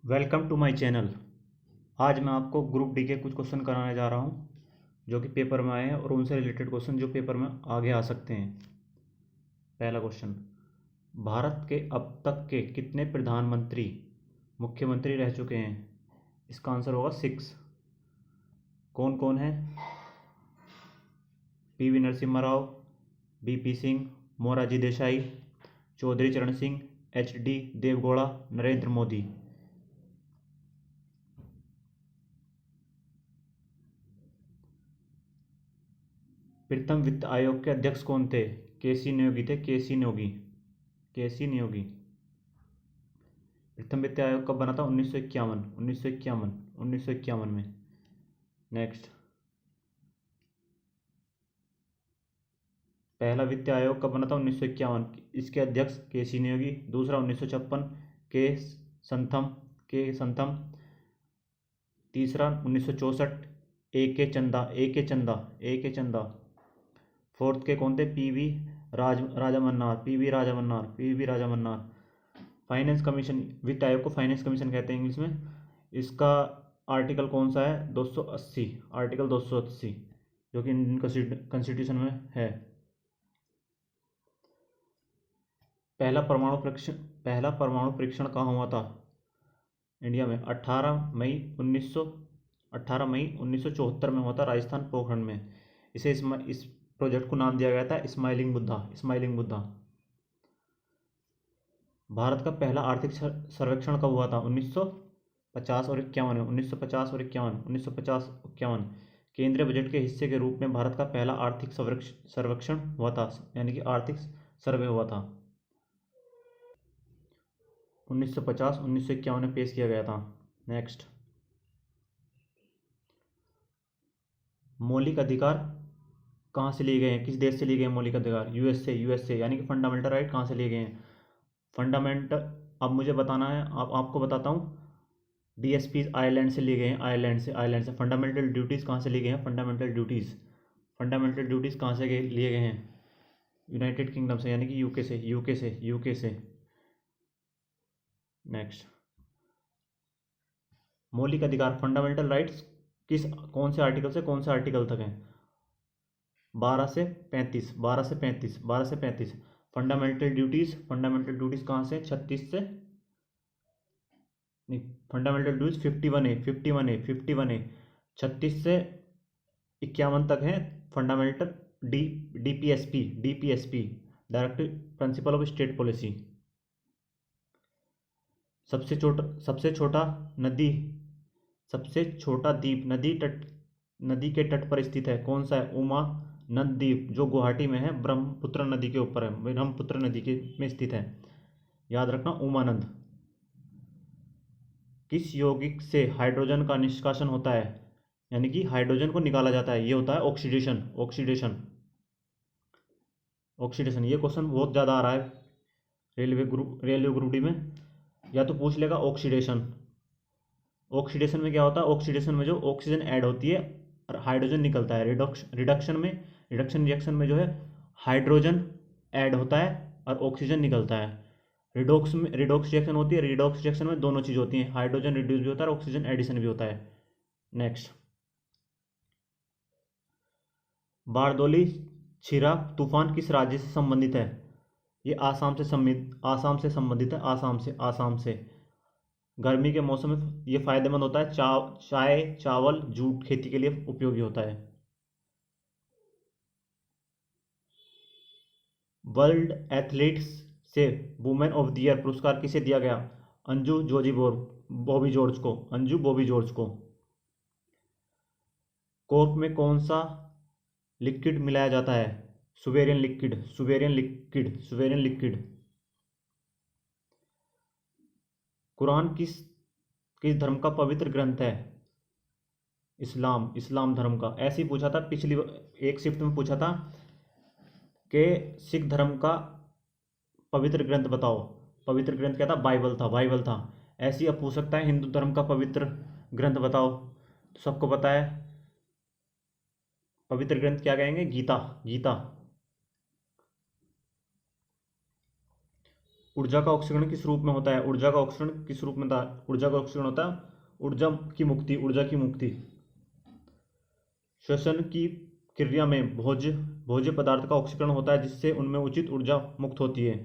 Welcome to my channel. आज मैं आपको ग्रुप डी के कुछ क्वेश्चन कराने जा रहा हूं जो कि पेपर में आए हैं और उनसे रिलेटेड क्वेश्चन जो पेपर में आगे आ सकते हैं। पहला क्वेश्चन, भारत के अब तक के कितने प्रधानमंत्री मुख्यमंत्री रह चुके हैं? इसका आंसर होगा 6। कौन कौन है? पीवी नरसिम्हा राव, बीपी सिंह, मोरारजी देसाई, चौधरी चरण सिंह, एचडी देवगौड़ा, नरेंद्र मोदी। प्रथम वित्त आयोग के अध्यक्ष कौन थे? केसी नियोगी थे, केसी नियोगी, केसी नियोगी। प्रथम वित्त आयोग कब बना था? 1951, 1951, 1951 में। नेक्स्ट, पहला वित्त आयोग कब बना था? 1951। इसके अध्यक्ष केसी नियोगी। दूसरा 1956, के संथम, के संथम। तीसरा 1964, ए के चंदा, ए के चंदा, ए के चंदा। फोर्थ के कौन थे? पीवी राजा मन्नार, पीवी राजा मन्नार, पीवी राजा मन्नार। फाइनेंस कमीशन, वित्त आयोग को फाइनेंस कमीशन कहते हैं इंग्लिश में। इसका आर्टिकल कौन सा है? 280, आर्टिकल 280, जो कि इंडियन कॉन्स्टिट्यूशन में है। पहला परमाणु परीक्षण कहाँ हुआ था इंडिया में? 18 मई 1974 में हुआ था, राजस्थान पोखरण में। इस प्रोजेक्ट को नाम दिया गया था स्माइलिंग बुद्धा, स्माइलिंग बुद्धा। भारत का पहला आर्थिक सर्वेक्षण कब हुआ था? 1950 और 51 में, 1950 और 51, 1950 51। केंद्रीय बजट के हिस्से के रूप में भारत का पहला आर्थिक सर्वेक्षण हुआ था, यानी कि आर्थिक सर्वे हुआ था। 1950 1951 में पेश किया गया था। नेक्स्ट, मौलिक अधिकार कहाँ से लिए गए हैं? किस देश से लिए गए हैं मौलिक अधिकार? यूएसए, यूएसए, यानी कि फंडामेंटल राइट कहाँ से लिए गए हैं? फंडामेंटल, अब मुझे बताना है, आपको बताता हूँ। डीएसपी आयरलैंड से लिए गए हैं, आयरलैंड से, आयरलैंड से। फंडामेंटल ड्यूटीज़ कहाँ से लिए गए हैं? फंडामेंटल ड्यूटीज़, फंडामेंटल ड्यूटीज़ कहाँ से लिए गए हैं? यूनाइटेड किंगडम से, यानी कि यूके से, यूके से, यूके से। नेक्स्ट, मौलिक अधिकार फंडामेंटल राइट्स कौन से आर्टिकल से कौन से आर्टिकल तक हैं? 12 से 35, 12 से 35, 12 से 35। फंडामेंटल ड्यूटीज़, फंडामेंटल ड्यूटीज़ कहाँ से? 36 से, नहीं, fundamental duties 51A, 51A, 51A। 36 से 51 तक है fundamental DPSP, DPSP, directive principle of state policy. सबसे छोटा नदी, सबसे छोटा द्वीप नदी के तट पर स्थित है, कौन सा है? उमा नंद द्वीप, जो गुवाहाटी में है, ब्रह्मपुत्र नदी के ऊपर है, ब्रह्मपुत्र नदी के में स्थित है, याद रखना, उमानंद। किस यौगिक से हाइड्रोजन का निष्कासन होता है, यानी कि हाइड्रोजन को निकाला जाता है? ये होता है ऑक्सीडेशन, ऑक्सीडेशन, ऑक्सीडेशन। ये क्वेश्चन बहुत ज़्यादा आ रहा है रेलवे ग्रुप डी में। या तो पूछ लेगा ऑक्सीडेशन। ऑक्सीडेशन में क्या होता है? ऑक्सीडेशन में जो ऑक्सीजन ऐड होती है और हाइड्रोजन निकलता है। रिडक्शन रिएक्शन में जो है हाइड्रोजन ऐड होता है और ऑक्सीजन निकलता है। रिडॉक्स रिएक्शन होती है। रिडॉक्स रिएक्शन में दोनों चीज़ होती हैं, हाइड्रोजन रिड्यूस भी होता है और ऑक्सीजन एडिशन भी होता है। नेक्स्ट, बारदोली छिरा तूफान किस राज्य से संबंधित है? ये आसाम से संबंधित है, आसाम से। गर्मी के मौसम में ये फायदेमंद होता है, चाय, चावल, जूट खेती के लिए उपयोगी होता है। वर्ल्ड एथलीट्स से वुमेन ऑफ द ईयर पुरस्कार किसे दिया गया? अंजू बॉबी जॉर्ज को, अंजू बॉबी जॉर्ज को। कोर्क में कौन सा लिक्विड मिलाया जाता है? सुवेरियन लिक्विड, सुवेरियन लिक्विड, सुवेरियन लिक्विड। कुरान किस किस धर्म का पवित्र ग्रंथ है? इस्लाम, इस्लाम धर्म का। ऐसे ही पूछा था पिछली एक शिफ्ट में, पूछा था कि सिख धर्म का पवित्र ग्रंथ बताओ। पवित्र ग्रंथ क्या था? बाइबल था, बाइबल था। ऐसे ही अब पूछ सकता है हिंदू धर्म का पवित्र ग्रंथ बताओ, तो सबको पता है पवित्र ग्रंथ क्या कहेंगे? गीता, गीता। ऊर्जा का ऑक्सीकरण किस रूप में होता है? ऊर्जा का ऑक्सीकरण किस रूप में होता है? ऊर्जा का ऑक्सीकरण होता है ऊर्जा की मुक्ति, ऊर्जा की मुक्ति। श्वसन की क्रिया में भोज्य भोज्य पदार्थ का ऑक्सीकरण होता है जिससे उनमें उचित ऊर्जा मुक्त होती है।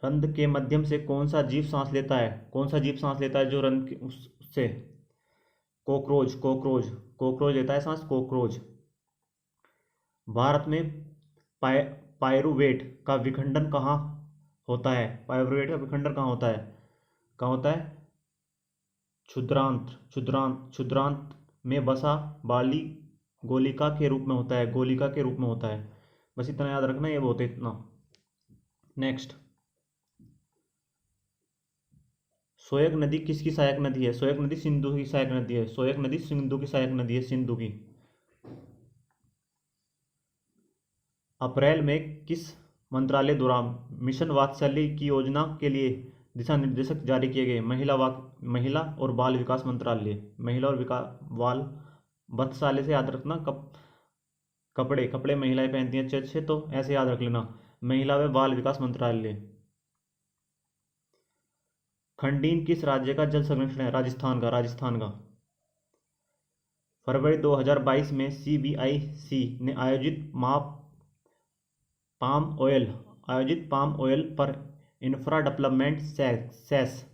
रंध्र के माध्यम से कौन सा जीव सांस लेता है? कौन सा जीव सांस लेता है जो रंध्र उससे? कॉकरोच, कॉकरोच, कॉकरोच लेता है सांस, कॉकरोच। भारत में पायरुवेट का विखंडन कहाँ होता है? पायरुवेट का विखंडन कहाँ होता है? कहाँ होता है? क्षुद्रांत, क्षुद्रांत, क्षुद्रांत में बसा बाली गोलिका के रूप में होता है, गोलिका के रूप में होता है। बस इतना याद रखना, ये बहुत है इतना। नेक्स्ट, सोयग नदी किसकी सहायक नदी है? सोयग नदी सिंधु की सहायक नदी है, सोयग नदी सिंधु की सहायक नदी है, सिंधु की। अप्रैल में किस मंत्रालय द्वारा मिशन वात्सल्य की योजना के लिए दिशा निर्देशक जारी किए गए? महिला और बाल विकास मंत्रालय। महिला और बाल वत्सल्य से याद रखना, कपड़े कपड़े महिलाएं पहनती हैं अच्छे अच्छे, तो ऐसे याद रख लेना, महिला व बाल विकास मंत्रालय। खंडीन किस राज्य का जल संरक्षण है? राजस्थान का, राजस्थान का। फरवरी 2022 में CBIC ने आयोजित पाम ऑयल पर इंफ्रा डेवलपमेंट सेस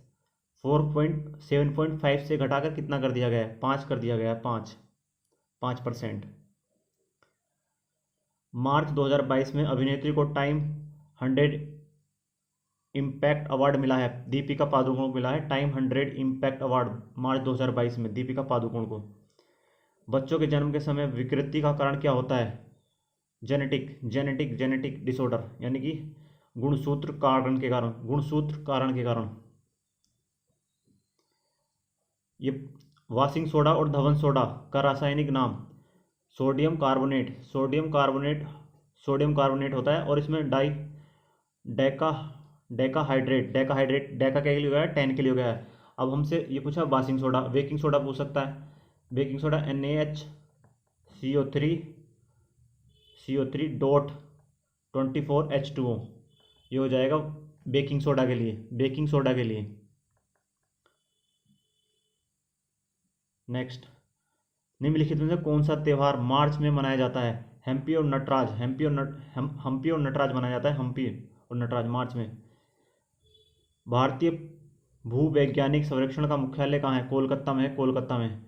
7.5 से घटाकर कितना कर दिया गया है? 5 कर दिया गया है, 5%। मार्च 2022 में अभिनेत्री को टाइम 100 इम्पैक्ट अवार्ड मिला है, दीपिका पादुकोण को मिला है टाइम 100 इम्पैक्ट अवार्ड मार्च 2022 में दीपिका पादुकोण को। बच्चों के जन्म के समय विकृति का कारण क्या होता है? जेनेटिक डिसऑर्डर, यानी कि गुणसूत्र कारण के कारण। ये वाशिंग सोडा और धवन सोडा का रासायनिक नाम सोडियम कार्बोनेट होता है, और इसमें डेकाहाइड्रेट डेका के लिए हो गया है, 10 के लिए हो गया है। अब हमसे ये पूछा वाशिंग सोडा, बेकिंग सोडा पूछ सकता है। बेकिंग सोडा NaCO3.24H2O, ये हो जाएगा बेकिंग सोडा के लिए। नेक्स्ट, निम्नलिखित में से कौन सा त्यौहार मार्च में मनाया जाता है? हम्पी और नटराज मनाया जाता है, हम्पी और नटराज मार्च में। भारतीय भूवैज्ञानिक सर्वेक्षण का मुख्यालय कहाँ है? कोलकाता में।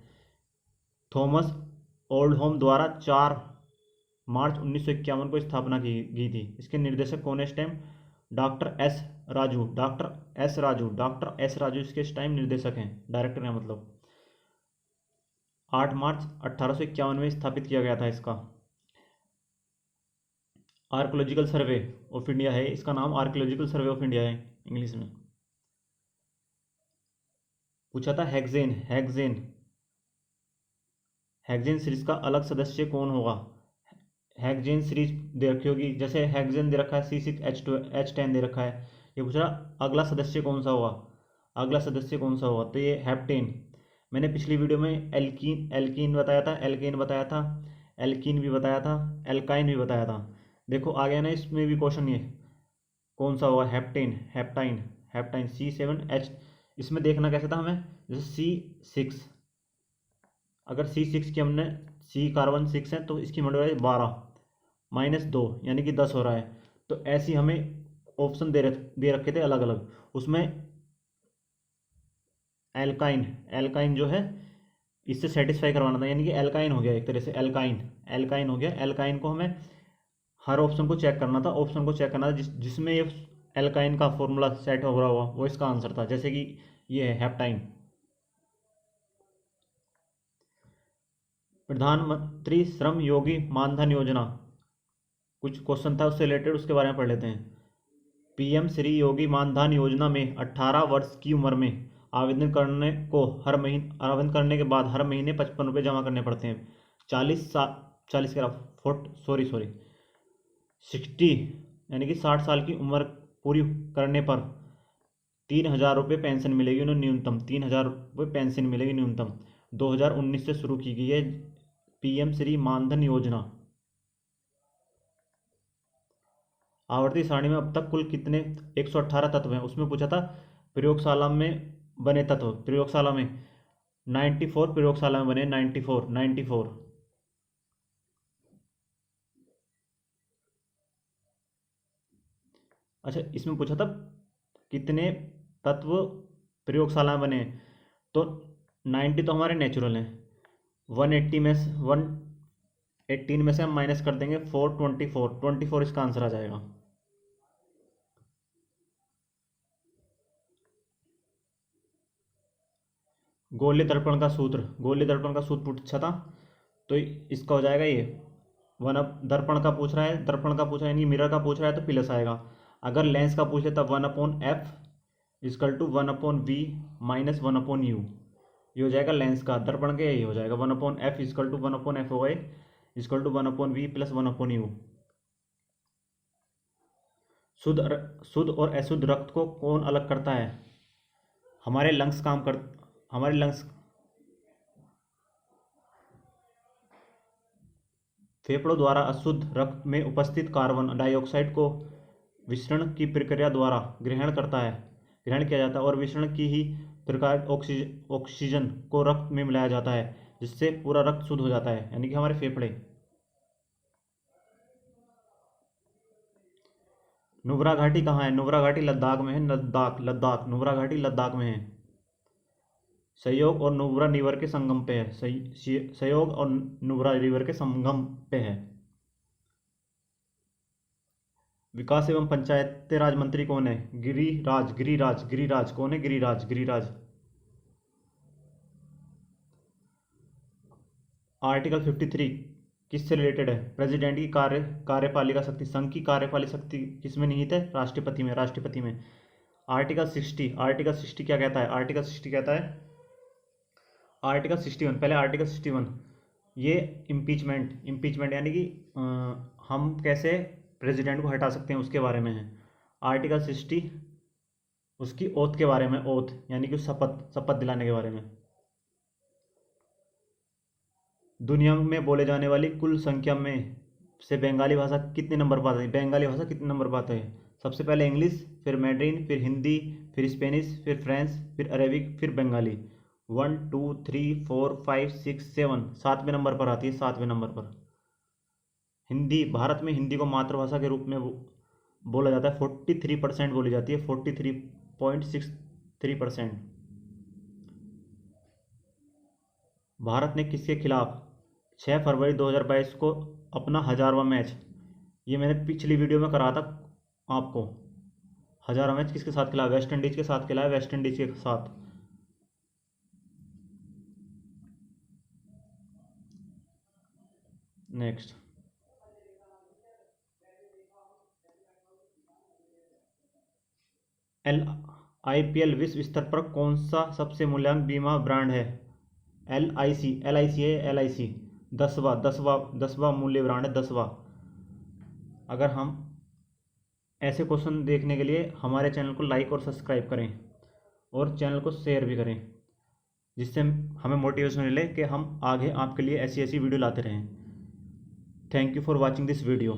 थॉमस ओल्डहोम द्वारा 4 मार्च 1951 को स्थापना की गई थी। इसके निर्देशक कौन है इस टाइम? डॉक्टर एस राजू इसके इस टाइम निर्देशक हैं, डायरेक्टर हैं मतलब। 8 मार्च 1851 में स्थापित किया गया था इसका। आर्कोलॉजिकल सर्वे ऑफ इंडिया है इसका नाम, आर्कोलॉजिकल सर्वे ऑफ इंडिया है इंग्लिश में। पूछा था हेक्सेन सीरीज का अलग सदस्य कौन होगा? हेक्सेन सीरीज दे रखी होगी, जैसे हेक्सेन दे रखा है, C6H10 दे रखा है। ये पूछ रहा अगला सदस्य कौन सा होगा? तो ये हेप्टेन। मैंने पिछली वीडियो में एल्कीन बताया था, एल्कीन भी बताया था, एल्काइन भी बताया था। देखो आ गया ना इसमें भी क्वेश्चन, ये कौन सा होगा? Heptyne C7H। इसमें देखना कैसे था हमें, जैसे C6, अगर C6 की हमने C कार्बन 6 है तो इसकी मॉडुलस 12 -2 यानी कि 10 हो रहा है। तो ऐसी हमें ऑप्शन दे रखे थे अलग अलग, उसमें एल्काइन जो है इससे सेटिस्फाई करवाना था, यानी कि एल्काइन हो गया एक तरह से, एल्काइन हो गया। एल्काइन को हमें हर ऑप्शन को चेक करना था, जिसमें ये एल्काइन का फॉर्मूला सेट हो रहा हुआ वो इसका आंसर था, जैसे कि ये है हेप्टाइन। प्रधानमंत्री श्रम योगी मानधन योजना, कुछ क्वेश्चन था उससे रिलेटेड, उसके बारे में पढ़ लेते हैं। PM श्री योगी मानधन योजना में 18 वर्ष की उम्र में आवेदन करने के बाद हर महीने 55 रुपये जमा करने पड़ते हैं। 60 यानी कि 60 साल की उम्र पूरी करने पर 3,000 रुपये पेंशन मिलेगी उन्हें न्यूनतम, 3,000 रुपये पेंशन मिलेगी न्यूनतम। 2019 से शुरू की गई है PM श्री मानधन योजना। आवर्ती सारणी में अब तक कुल कितने 118 तत्व हैं, उसमें पूछा था प्रयोगशाला में बने तत्व। प्रयोगशाला में 94 प्रयोगशाला में बने, 94। अच्छा, इसमें पूछा था कितने तत्व प्रयोगशाला में बने, तो 90 तो हमारे नेचुरल हैं। 180 में 118 में से हम माइनस कर देंगे 24 इसका आंसर आ जाएगा। गोलीय दर्पण का सूत्र पूछा था, तो इसका हो जाएगा ये वन अप, दर्पण का पूछ रहा है, यानी मिरर का पूछ रहा है तो प्लस आएगा। अगर लेंस का पूछे तब 1/f is equal to 1/v minus 1/u, ये हो जाएगा लेंस का। दर्पण का यही हो जाएगा 1/f इजकल टू 1/f होगा is equal to 1/v plus 1/u। शुद्ध और अशुद्ध रक्त को कौन अलग करता है? हमारे लंग्स फेफड़ों द्वारा अशुद्ध रक्त में उपस्थित कार्बन डाइऑक्साइड को विसरण की प्रक्रिया द्वारा ग्रहण किया जाता है और विसरण की ही प्रकार ऑक्सीजन को रक्त में मिलाया जाता है, जिससे पूरा रक्त शुद्ध हो जाता है, यानी कि हमारे फेफड़े। नुब्रा घाटी कहाँ है? नुब्रा घाटी लद्दाख में है। लद्दाख नुब्रा घाटी लद्दाख में है। सहयोग और नुब्रा रिवर के संगम पे है। सहयोग और नुब्रा रिवर के संगम पे है। विकास एवं पंचायती राज मंत्री कौन है? गिरिराज कौन है? गिरिराज। आर्टिकल 53 किससे रिलेटेड है? प्रेसिडेंट की कार्यपालिका शक्ति, संघ की कार्यपालिका शक्ति किसमें निहित है? राष्ट्रपति में। आर्टिकल 60 क्या कहता है? आर्टिकल 61, पहले आर्टिकल 61 ये इम्पीचमेंट यानी कि हम कैसे प्रेसिडेंट को हटा सकते हैं उसके बारे में है। आर्टिकल 60 उसकी ओथ के बारे में, ओथ यानी कि शपथ दिलाने के बारे में। दुनिया में बोले जाने वाली कुल संख्या में से बंगाली भाषा कितने नंबर पर आती है? बंगाली भाषा कितने नंबर पर आती है? सबसे पहले इंग्लिश, फिर मैड्रिन, फिर हिंदी, फिर स्पेनिश, फिर फ्रेंच, फिर अरेबिक, फिर बंगाली। 1 2 3 4 5 6 7 7वें नंबर पर आती है, 7वें नंबर पर हिंदी। भारत में हिंदी को मातृभाषा के रूप में बोला जाता है, 43% बोली जाती है, 43.63%। भारत ने किसके खिलाफ 6 फरवरी 2022 को अपना 1000वां मैच, ये मैंने पिछली वीडियो में करा था आपको, 1000वां मैच किसके साथ खेला? वेस्ट इंडीज के साथ खेला है, वेस्ट इंडीज के साथ। नेक्स्ट, IPL विश्व स्तर पर कौन सा सबसे मूल्यवान बीमा ब्रांड है? LIC 10वां मूल्य ब्रांड है, 10वां। अगर हम ऐसे क्वेश्चन देखने के लिए हमारे चैनल को लाइक और सब्सक्राइब करें और चैनल को शेयर भी करें, जिससे हमें मोटिवेशन मिले कि हम आगे आपके लिए ऐसी वीडियो लाते रहें। Thank you for watching this video.